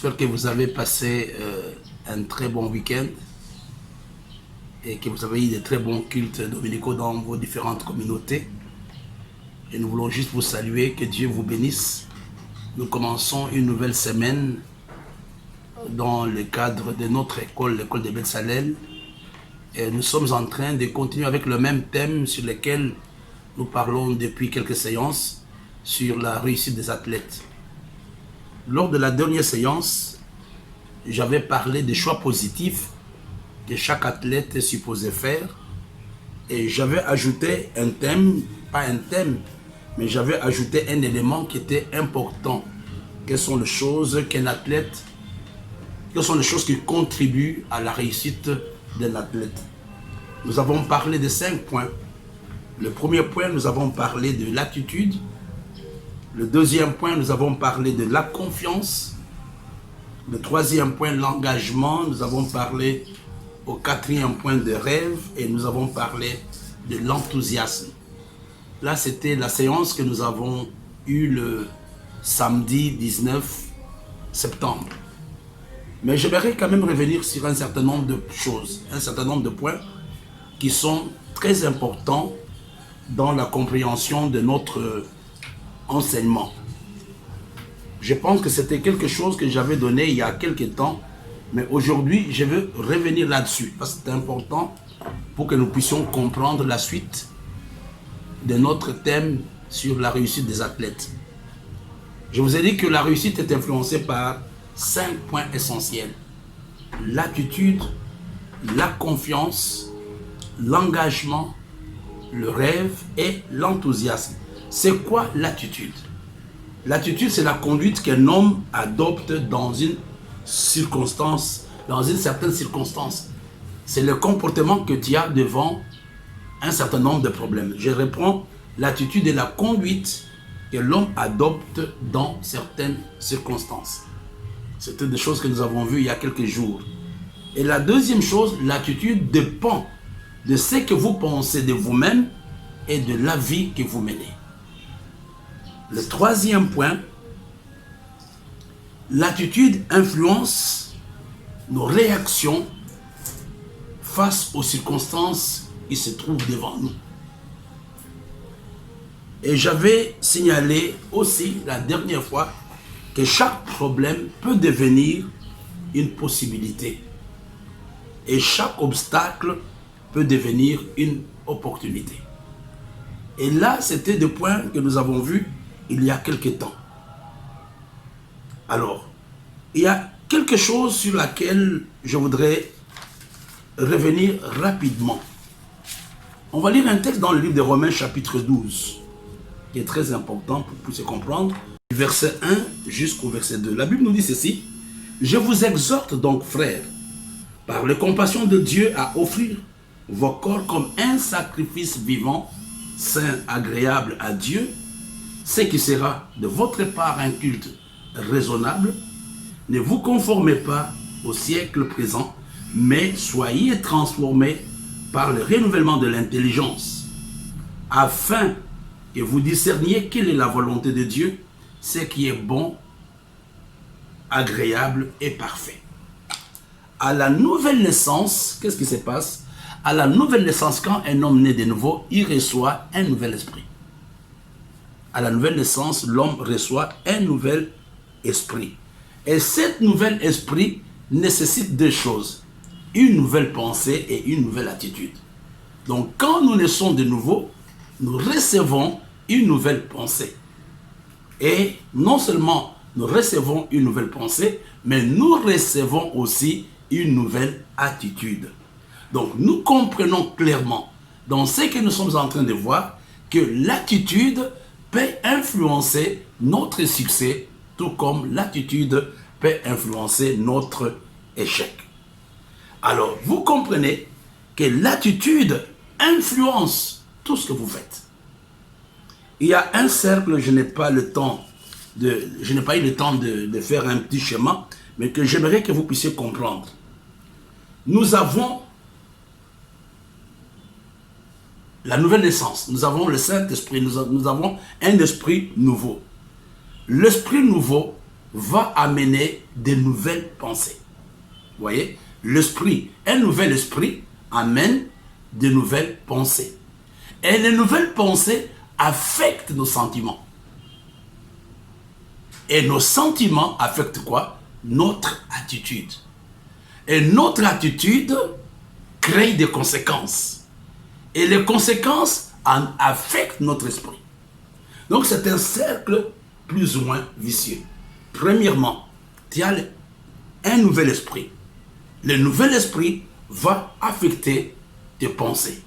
J'espère que vous avez passé un très bon week-end et que vous avez eu de très bons cultes dominicaux dans vos différentes communautés. Et nous voulons juste vous saluer, que Dieu vous bénisse. Nous commençons une nouvelle semaine dans le cadre de notre école, l'école de Betsalel. Et nous sommes en train de continuer avec le même thème sur lequel nous parlons depuis quelques séances, sur la réussite des athlètes. Lors de la dernière séance, j'avais parlé des choix positifs que chaque athlète est supposé faire. Et j'avais ajouté un thème, pas un thème, mais j'avais ajouté un élément qui était important. Quelles sont les choses qu'un athlète, quelles sont les choses qui contribuent à la réussite d'un athlète. Nous avons parlé de 5 points. Le premier point, nous avons parlé de l'attitude. Le deuxième point, nous avons parlé de la confiance. Le troisième point, l'engagement. Nous avons parlé au quatrième point de rêve et nous avons parlé de l'enthousiasme. Là, c'était la séance que nous avons eue le samedi 19 septembre. Mais j'aimerais quand même revenir sur un certain nombre de choses, un certain nombre de points qui sont très importants dans la compréhension de notre enseignement. Je pense que c'était quelque chose que j'avais donné il y a quelques temps, mais aujourd'hui, je veux revenir là-dessus, parce que c'est important pour que nous puissions comprendre la suite de notre thème sur la réussite des athlètes. Je vous ai dit que la réussite est influencée par 5 points essentiels. L'attitude, la confiance, l'engagement, le rêve et l'enthousiasme. C'est quoi l'attitude? L'attitude, c'est la conduite qu'un homme adopte dans une circonstance, dans une certaine circonstance. C'est le comportement que tu as devant un certain nombre de problèmes. Je reprends, l'attitude et la conduite que l'homme adopte dans certaines circonstances. C'était des choses que nous avons vues il y a quelques jours. Et la deuxième chose, l'attitude dépend de ce que vous pensez de vous-même et de la vie que vous menez. Le troisième point, l'attitude influence nos réactions face aux circonstances qui se trouvent devant nous. Et j'avais signalé aussi la dernière fois que chaque problème peut devenir une possibilité. Et chaque obstacle peut devenir une opportunité. Et là, c'était des points que nous avons vus il y a quelque temps. Alors, il y a quelque chose sur laquelle je voudrais revenir rapidement. On va lire un texte dans le livre de Romains chapitre 12, qui est très important pour que vous puissiez comprendre, du verset 1 jusqu'au verset 2. La Bible nous dit ceci: « Je vous exhorte donc, frères, par les compassions de Dieu, à offrir vos corps comme un sacrifice vivant, saint, agréable à Dieu, ce qui sera de votre part un culte raisonnable. Ne vous conformez pas au siècle présent, mais soyez transformés par le renouvellement de l'intelligence, afin que vous discerniez quelle est la volonté de Dieu, ce qui est bon, agréable et parfait. » À la nouvelle naissance, qu'est-ce qui se passe? À la nouvelle naissance, quand un homme naît de nouveau, il reçoit un nouvel esprit. À la nouvelle naissance, l'homme reçoit un nouvel esprit. Et cet nouvel esprit nécessite deux choses: une nouvelle pensée et une nouvelle attitude. Donc, quand nous naissons de nouveau, nous recevons une nouvelle pensée. Et non seulement nous recevons une nouvelle pensée, mais nous recevons aussi une nouvelle attitude. Donc, nous comprenons clairement dans ce que nous sommes en train de voir que l'attitude peut influencer notre succès, tout comme l'attitude peut influencer notre échec. Alors, vous comprenez que l'attitude influence tout ce que vous faites. Il y a un cercle, je n'ai pas eu le temps de faire un petit schéma, mais que j'aimerais que vous puissiez comprendre. Nous avons la nouvelle naissance, nous avons le Saint-Esprit, nous avons un esprit nouveau. L'esprit nouveau va amener de nouvelles pensées. Vous voyez, l'esprit, un nouvel esprit amène de nouvelles pensées. Et les nouvelles pensées affectent nos sentiments. Et nos sentiments affectent quoi? Notre attitude. Et notre attitude crée des conséquences. Et les conséquences affectent notre esprit. Donc c'est un cercle plus ou moins vicieux. Premièrement, tu as un nouvel esprit. Le nouvel esprit va affecter tes pensées.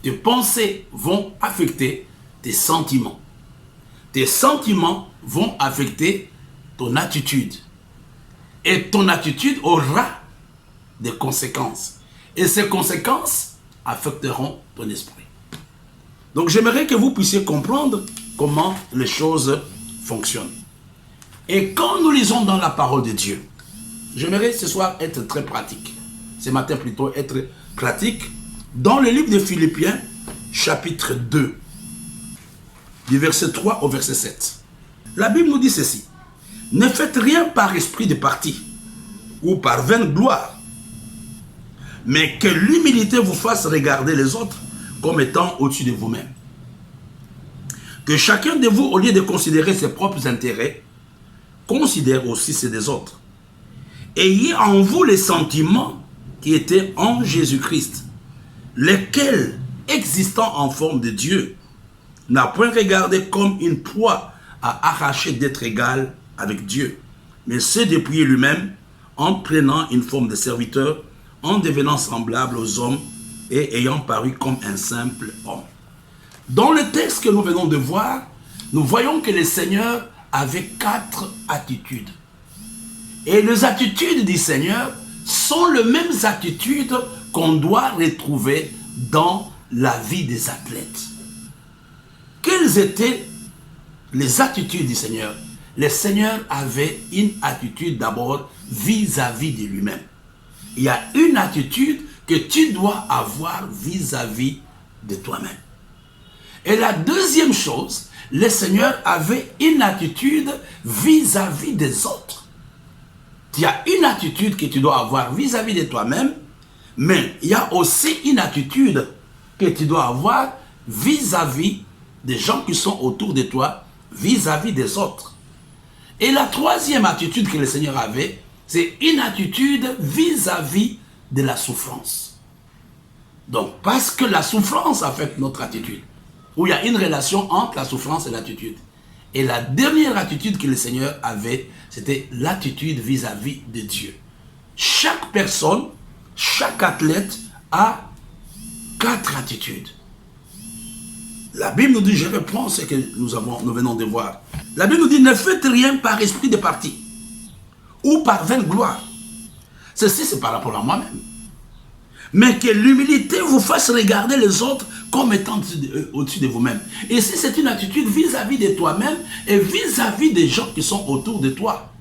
Tes pensées vont affecter tes sentiments. Tes sentiments vont affecter ton attitude. Et ton attitude aura des conséquences. Et ces conséquences affecteront ton esprit. Donc j'aimerais que vous puissiez comprendre comment les choses fonctionnent. Et quand nous lisons dans la parole de Dieu, j'aimerais ce soir être très pratique. Ce matin plutôt être pratique. Dans le livre de Philippiens, chapitre 2, du verset 3 au verset 7. La Bible nous dit ceci. Ne faites rien par esprit de parti ou par vaine gloire, mais que l'humilité vous fasse regarder les autres comme étant au-dessus de vous-même. Que chacun de vous, au lieu de considérer ses propres intérêts, considère aussi ceux des autres. Ayez en vous les sentiments qui étaient en Jésus-Christ, lesquels, existant en forme de Dieu, n'a point regardé comme une proie à arracher d'être égal avec Dieu, mais s'est dépouillé lui-même en prenant une forme de serviteur, en devenant semblable aux hommes et ayant paru comme un simple homme. Dans le texte que nous venons de voir, nous voyons que le Seigneur avait 4 attitudes. Et les attitudes du Seigneur sont les mêmes attitudes qu'on doit retrouver dans la vie des athlètes. Quelles étaient les attitudes du Seigneur? Le Seigneur avait une attitude d'abord vis-à-vis de lui-même. Il y a une attitude que tu dois avoir vis-à-vis de toi-même. Et la deuxième chose, le Seigneur avait une attitude vis-à-vis des autres. Il y a une attitude que tu dois avoir vis-à-vis de toi-même, mais il y a aussi une attitude que tu dois avoir vis-à-vis des gens qui sont autour de toi, vis-à-vis des autres. Et la troisième attitude que le Seigneur avait, c'est une attitude vis-à-vis de la souffrance. Donc, parce que la souffrance affecte notre attitude, où il y a une relation entre la souffrance et l'attitude. Et la dernière attitude que le Seigneur avait, c'était l'attitude vis-à-vis de Dieu. Chaque personne, chaque athlète a 4 attitudes. La Bible nous dit, je reprends ce que nous venons de voir. La Bible nous dit, ne faites rien par esprit de parti ou par vaine gloire. Ceci, c'est par rapport à moi-même. Mais que l'humilité vous fasse regarder les autres comme étant au-dessus de vous-même. Et si c'est une attitude vis-à-vis de toi-même et vis-à-vis des gens qui sont autour de toi.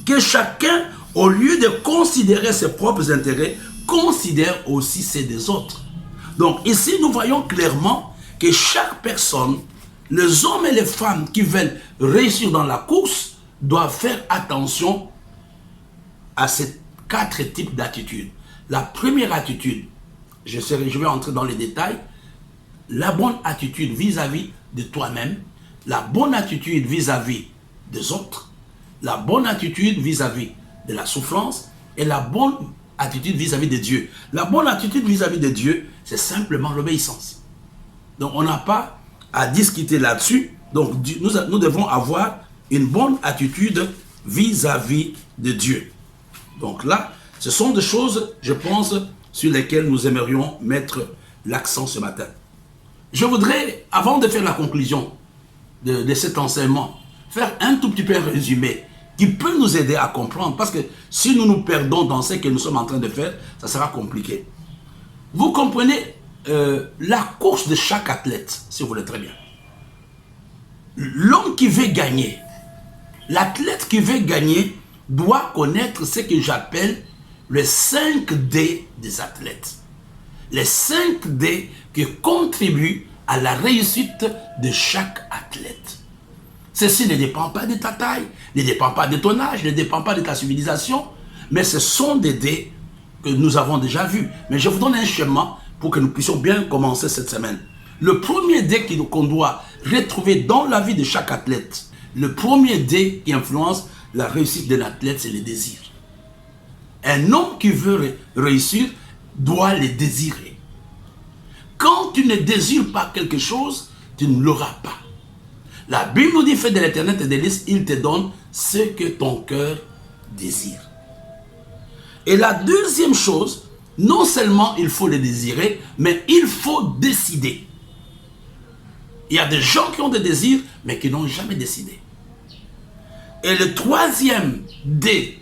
Que chacun, au lieu de considérer ses propres intérêts, considère aussi ceux des autres. Donc ici, nous voyons clairement que chaque personne, les hommes et les femmes qui veulent réussir dans la course, doivent faire attention à ces 4 types d'attitudes. La première attitude, je vais entrer dans les détails, la bonne attitude vis-à-vis de toi-même, la bonne attitude vis-à-vis des autres, la bonne attitude vis-à-vis de la souffrance et la bonne attitude vis-à-vis de Dieu. La bonne attitude vis-à-vis de Dieu, c'est simplement l'obéissance. Donc on n'a pas à discuter là-dessus. Donc nous devons avoir une bonne attitude vis-à-vis de Dieu. Donc là, ce sont des choses, je pense, sur lesquelles nous aimerions mettre l'accent ce matin. Je voudrais, avant de faire la conclusion de cet enseignement, faire un tout petit peu un résumé qui peut nous aider à comprendre. Parce que si nous nous perdons dans ce que nous sommes en train de faire, ça sera compliqué. Vous comprenez la course de chaque athlète, si vous voulez très bien. L'homme qui veut gagner, l'athlète qui veut gagner doit connaître ce que j'appelle les 5 D des athlètes. Les 5 D qui contribuent à la réussite de chaque athlète. Ceci ne dépend pas de ta taille, ne dépend pas de ton âge, ne dépend pas de ta civilisation, mais ce sont des dés que nous avons déjà vus. Mais je vous donne un schéma pour que nous puissions bien commencer cette semaine. Le premier dé qu'on doit retrouver dans la vie de chaque athlète, le premier dé qui influence la réussite de l'athlète, c'est le désir. Un homme qui veut réussir doit le désirer. Quand tu ne désires pas quelque chose, tu ne l'auras pas. La Bible nous dit, fais de l'Éternel tes délices, il te donne ce que ton cœur désire. Et la deuxième chose, non seulement il faut le désirer, mais il faut décider. Il y a des gens qui ont des désirs, mais qui n'ont jamais décidé. Et le troisième des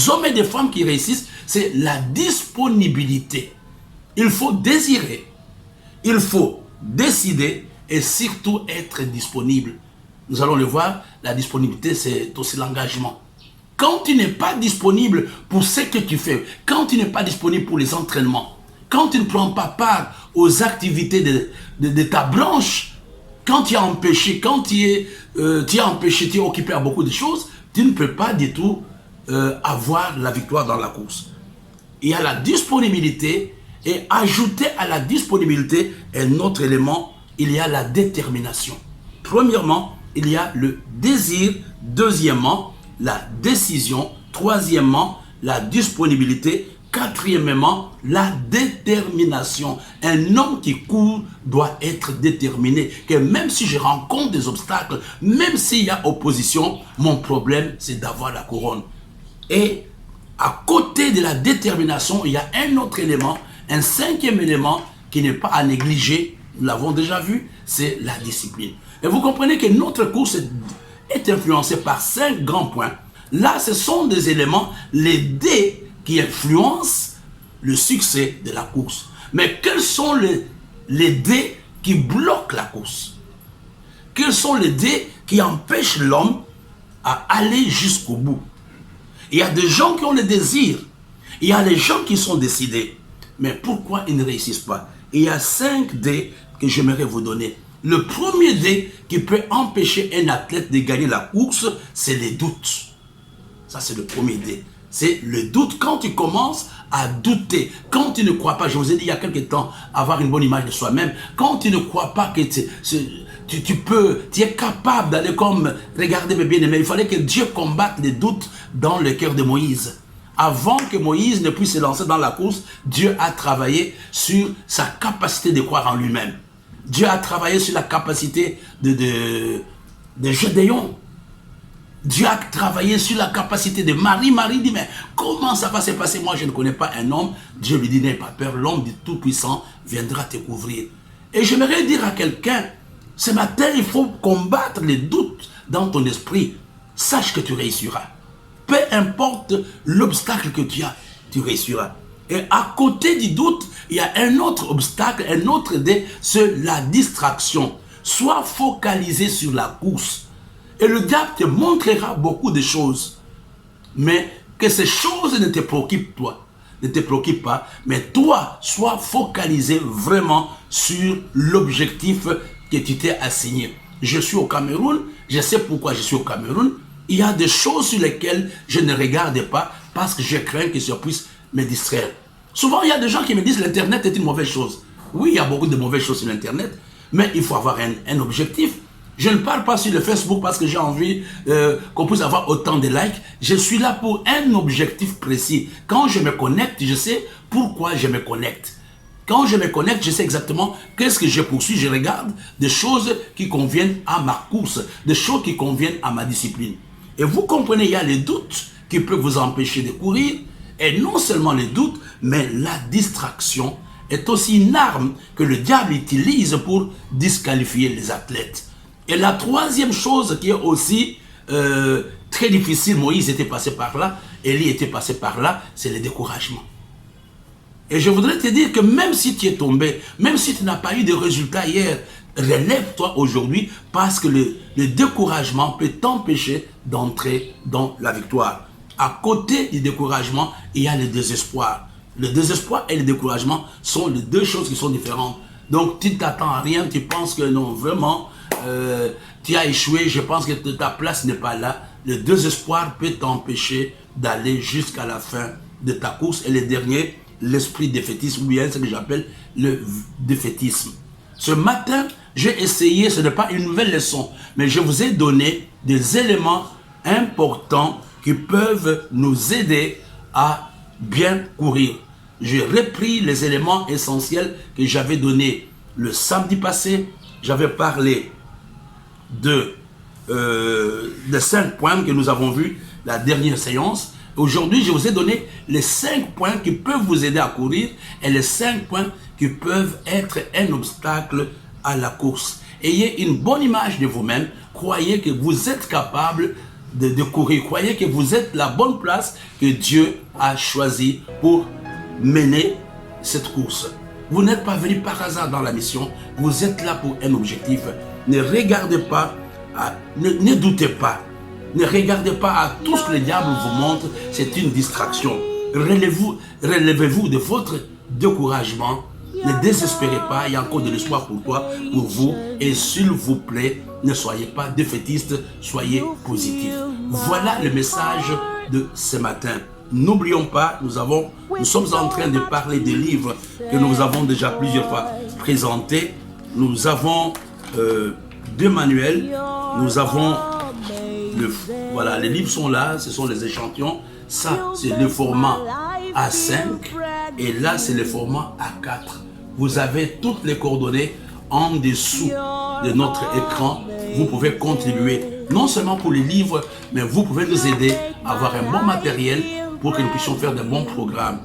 hommes et des femmes qui réussissent, c'est la disponibilité. Il faut désirer, il faut décider et surtout être disponible. Nous allons le voir, la disponibilité, c'est aussi l'engagement. Quand tu n'es pas disponible pour ce que tu fais, quand tu n'es pas disponible pour les entraînements, quand tu ne prends pas part aux activités de ta branche, quand tu es empêché, tu es occupé à beaucoup de choses, tu ne peux pas du tout avoir la victoire dans la course. Il y a la disponibilité et ajouter à la disponibilité un autre élément, il y a la détermination. Premièrement, il y a le désir. Deuxièmement, la décision. Troisièmement, la disponibilité. Quatrièmement, la détermination. Un homme qui court doit être déterminé. Que même si je rencontre des obstacles, même s'il y a opposition, mon problème, c'est d'avoir la couronne. Et à côté de la détermination, il y a un autre élément, un cinquième élément qui n'est pas à négliger. Nous l'avons déjà vu, c'est la discipline. Et vous comprenez que notre course est influencée par 5 grands points. Là, ce sont des éléments, les dés qui influencent le succès de la course. Mais quels sont les dés qui bloquent la course? Quels sont les dés qui empêchent l'homme à aller jusqu'au bout? Il y a des gens qui ont le désir. Il y a les gens qui sont décidés. Mais pourquoi ils ne réussissent pas? Il y a 5 dés que j'aimerais vous donner. Le premier dé qui peut empêcher un athlète de gagner la course, c'est les doutes. Ça, c'est le premier dé. C'est le doute. Quand tu commences à douter, quand tu ne crois pas, je vous ai dit il y a quelques temps, avoir une bonne image de soi-même, quand tu ne crois pas que tu es capable d'aller comme, regardez mes bien-aimés, il fallait que Dieu combatte les doutes dans le cœur de Moïse. Avant que Moïse ne puisse se lancer dans la course, Dieu a travaillé sur sa capacité de croire en lui-même. Dieu a travaillé sur la capacité de Gédéon. Dieu a travaillé sur la capacité de Marie. Marie dit, mais comment ça va se passer? Moi, je ne connais pas un homme. Dieu lui dit, n'aie pas peur, l'homme du Tout-Puissant viendra te couvrir. Et j'aimerais dire à quelqu'un, ce matin, il faut combattre les doutes dans ton esprit. Sache que tu réussiras. Peu importe l'obstacle que tu as, tu réussiras. Et à côté du doute, il y a un autre obstacle, un autre dé, c'est la distraction. Sois focalisé sur la course. Et le diable te montrera beaucoup de choses. Mais que ces choses ne te préoccupent toi, ne te préoccupent pas. Mais toi, sois focalisé vraiment sur l'objectif que tu t'es assigné. Je suis au Cameroun, je sais pourquoi je suis au Cameroun. Il y a des choses sur lesquelles je ne regarde pas parce que je crains que ça puisse me distraire. Souvent, il y a des gens qui me disent que l'Internet est une mauvaise chose. Oui, il y a beaucoup de mauvaises choses sur l'Internet, mais il faut avoir un objectif. Je ne parle pas sur le Facebook parce que j'ai envie qu'on puisse avoir autant de likes. Je suis là pour un objectif précis. Quand je me connecte, je sais pourquoi je me connecte. Quand je me connecte, je sais exactement qu'est-ce que je poursuis. Je regarde des choses qui conviennent à ma course, des choses qui conviennent à ma discipline. Et vous comprenez, il y a les doutes qui peuvent vous empêcher de courir. Et non seulement les doutes, mais la distraction est aussi une arme que le diable utilise pour disqualifier les athlètes. Et la troisième chose qui est aussi très difficile, Moïse était passé par là, Élie était passé par là, c'est le découragement. Et je voudrais te dire que même si tu es tombé, même si tu n'as pas eu de résultats hier, relève-toi aujourd'hui parce que le découragement peut t'empêcher d'entrer dans la victoire. À côté du découragement, il y a le désespoir. Le désespoir et le découragement sont les deux choses qui sont différentes. Donc, tu ne t'attends à rien, tu penses que non, vraiment, tu as échoué, je pense que ta place n'est pas là. Le désespoir peut t'empêcher d'aller jusqu'à la fin de ta course. Et le dernier, l'esprit défaitiste, ou bien ce que j'appelle le défaitisme. Ce matin, j'ai essayé, ce n'est pas une nouvelle leçon, mais je vous ai donné des éléments importants qui peuvent nous aider à bien courir. J'ai repris les éléments essentiels que j'avais donnés le samedi passé. J'avais parlé des 5 points que nous avons vus la dernière séance. Aujourd'hui, je vous ai donné les 5 points qui peuvent vous aider à courir et les 5 points qui peuvent être un obstacle à la course. Ayez une bonne image de vous-même. Croyez que vous êtes capable de courir. Croyez que vous êtes la bonne place que Dieu a choisie pour mener cette course. Vous n'êtes pas venu par hasard dans la mission. Vous êtes là pour un objectif. Ne regardez pas, ne doutez pas. Ne regardez pas à tout ce que le diable vous montre. C'est une distraction. Relevez-vous de votre découragement. Ne désespérez pas. Il y a encore de l'espoir pour toi, pour vous. Et s'il vous plaît, ne soyez pas défaitiste. Soyez positif. Voilà le message de ce matin. N'oublions pas, nous sommes en train de parler des livres que nous avons déjà plusieurs fois présentés. Nous avons 2 manuels. Nous avons voilà, les livres sont là, ce sont les échantillons. Ça, c'est le format A5 et là, c'est le format A4. Vous avez toutes les coordonnées en dessous de notre écran. Vous pouvez contribuer non seulement pour les livres, mais vous pouvez nous aider à avoir un bon matériel pour que nous puissions faire de bons programmes.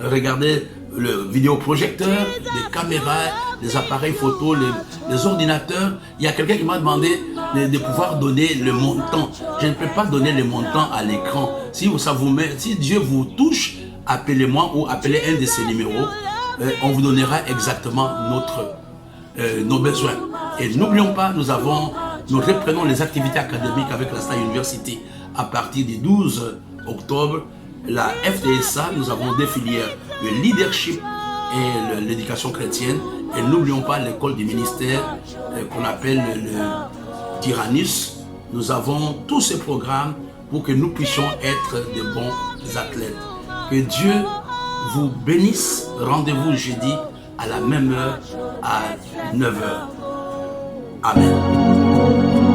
Regardez le vidéoprojecteur, les caméras, les appareils photo, les ordinateurs. Il y a quelqu'un qui m'a demandé de pouvoir donner le montant. Je ne peux pas donner le montant à l'écran. Si Dieu vous touche, appelez-moi ou appelez un de ces numéros. On vous donnera exactement nos besoins. Et n'oublions pas, nous reprenons les activités académiques avec la Star University à partir du 12 octobre. La FTSA, nous avons 2 filières, le leadership et l'éducation chrétienne. Et n'oublions pas l'école du ministère qu'on appelle le Tyrannus. Nous avons tous ces programmes pour que nous puissions être de bons athlètes. Que Dieu vous bénisse. Rendez-vous jeudi à la même heure, à 9h. Amen.